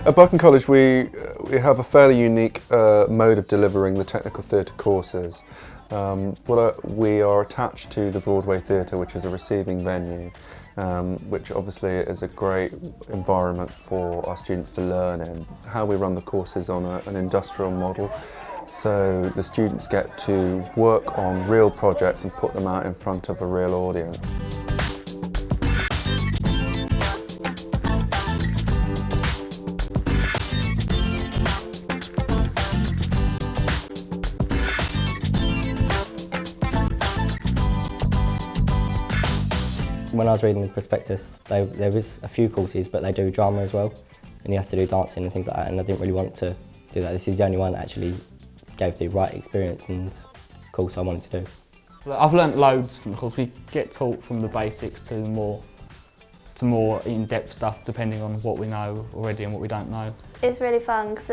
At Buchan College we have a fairly unique mode of delivering the technical theatre courses. We are attached to the Broadway Theatre, which is a receiving venue, which obviously is a great environment for our students to learn in. How we run the courses on an industrial model, so the students get to work on real projects and put them out in front of a real audience. When I was reading the prospectus, there was a few courses, but they do drama as well, and you have to do dancing and things like that, and I didn't really want to do that. This is the only one that actually gave the right experience and course I wanted to do. I've learnt loads from the course. We get taught from the basics to more in-depth stuff, depending on what we know already and what we don't know. It's really fun because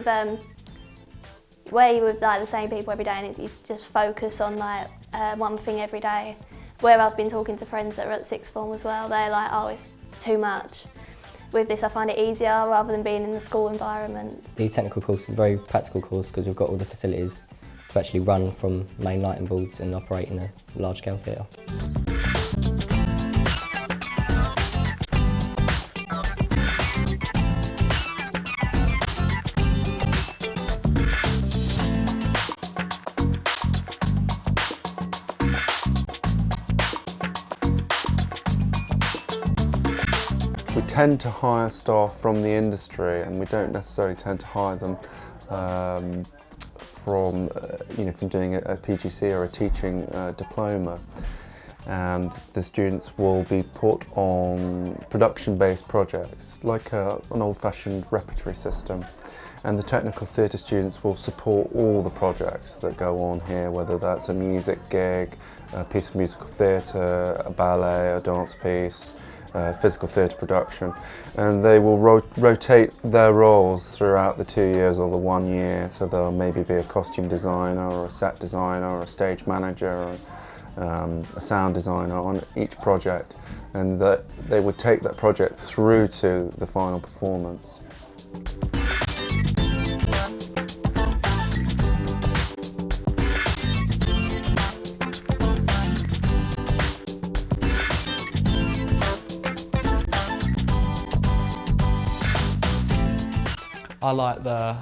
where you're with the same people every day, and you just focus on one thing every day. Where I've been talking to friends that are at sixth form as well, they're like, oh, it's too much. With this I find it easier rather than being in the school environment. The technical course is a very practical course because we've got all the facilities to actually run from main lighting boards and operate in a large scale theatre. We tend to hire staff from the industry, and we don't necessarily tend to hire them from doing a PGC or a teaching diploma. And the students will be put on production-based projects, like an old-fashioned repertory system. And the technical theatre students will support all the projects that go on here, whether that's a music gig, a piece of musical theatre, a ballet, a dance piece, physical theatre production, and they will rotate their roles throughout the 2 years or the 1 year. So they'll maybe be a costume designer or a set designer or a stage manager or a sound designer on each project, and that they would take that project through to the final performance. I like the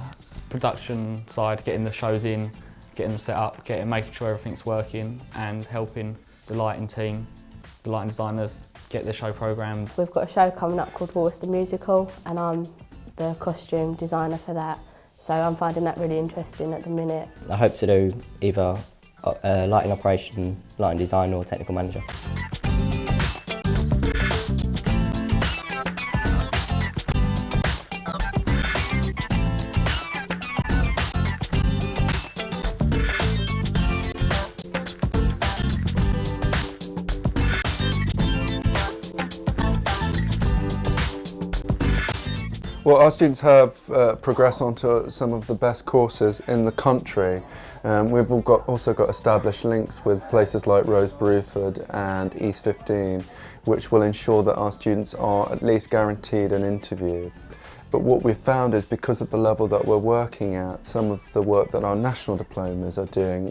production side, getting the shows in, getting them set up, making sure everything's working, and helping the lighting team, the lighting designers, get their show programmed. We've got a show coming up called Waltz the Musical, and I'm the costume designer for that, so I'm finding that really interesting at the minute. I hope to do either lighting operation, lighting design or technical manager. Well, our students have progressed onto some of the best courses in the country. We've also got established links with places like Bruford and East 15, which will ensure that our students are at least guaranteed an interview. But what we've found is, because of the level that we're working at, some of the work that our national diplomas are doing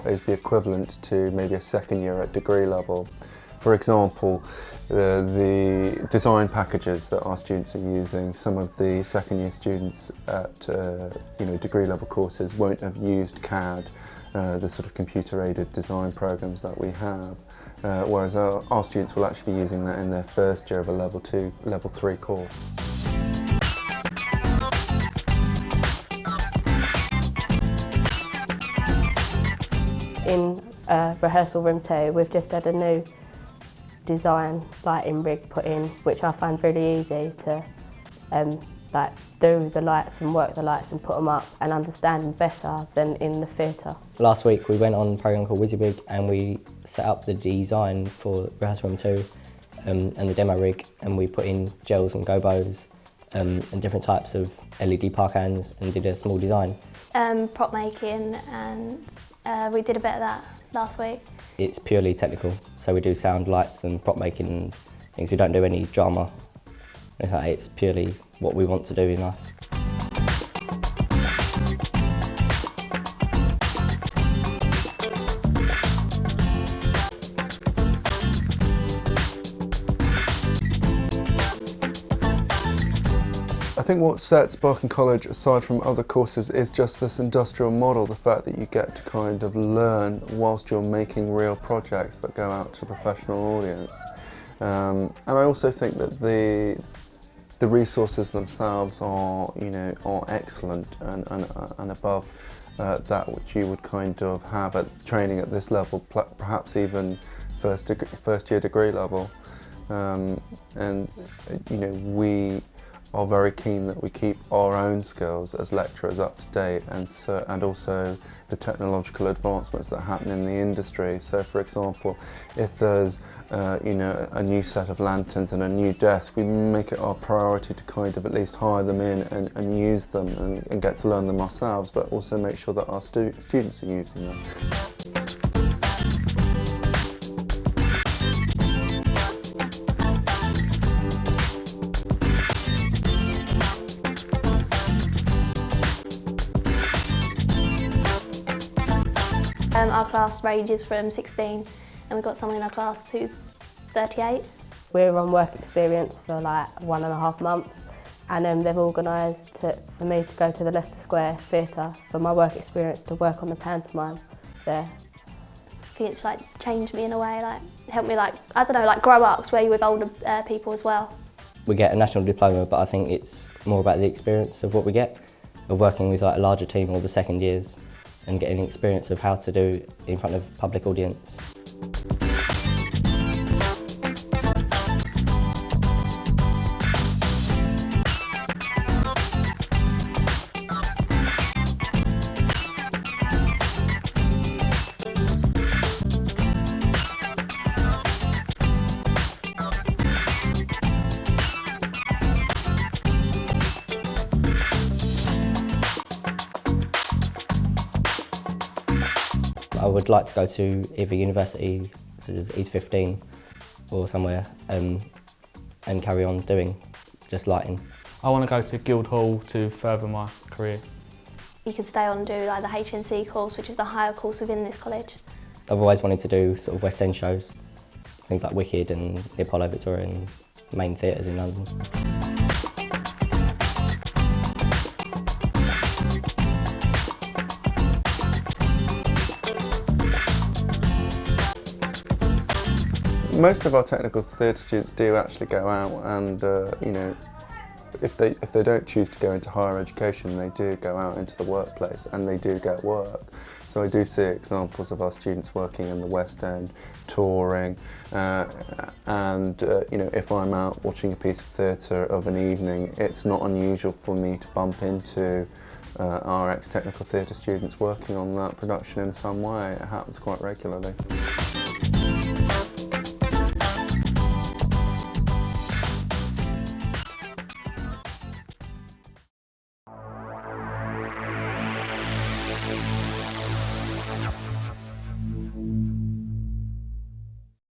is the equivalent to maybe a second year at degree level. For example, the design packages that our students are using, some of the second year students at degree level courses won't have used CAD, the sort of computer aided design programs that we have, whereas our students will actually be using that in their first year of a level 2, level 3 course. In rehearsal room 2, we've just had a new design lighting rig put in, which I find really easy to do the lights and work the lights and put them up and understand better than in the theatre. Last week we went on a programme called WYSIWYG and we set up the design for rehearsal room 2 and the demo rig, and we put in gels and gobos and different types of LED park hands and did a small design. Prop making, and we did a bit of that last week. It's purely technical, so we do sound, lights and prop making and things. We don't do any drama. It's purely what we want to do in life. think what sets Barking College aside from other courses is just this industrial model, the fact that you get to kind of learn whilst you're making real projects that go out to a professional audience. And I also think that the resources themselves are, are excellent and above that which you would kind of have at training at this level, perhaps even first year degree level. And we are very keen that we keep our own skills as lecturers up to date, and also the technological advancements that happen in the industry. So, for example, if there's a new set of lanterns and a new desk, we make it our priority to kind of at least hire them in and use them and get to learn them ourselves, but also make sure that our students are using them. Our class ranges from 16 and we've got someone in our class who's 38. We're on work experience for like 1.5 months, and they've organised for me to go to the Leicester Square Theatre for my work experience to work on the pantomime there. I think it's like changed me in a way, like helped me grow up, because we're with older people as well. We get a national diploma, but I think it's more about the experience of what we get, of working with like a larger team or the second years, and getting experience of how to do in front of public audience. I would like to go to either university, such as East 15, or somewhere, and carry on doing just lighting. I want to go to Guildhall to further my career. You can stay on and do like the HNC course, which is the higher course within this college. I've always wanted to do sort of West End shows, things like Wicked and the Apollo Victoria and main theatres in London. Most of our technical theatre students do actually go out and, if they don't choose to go into higher education, they do go out into the workplace and they do get work. So I do see examples of our students working in the West End, touring, if I'm out watching a piece of theatre of an evening, it's not unusual for me to bump into our ex-technical theatre students working on that production in some way. It happens quite regularly.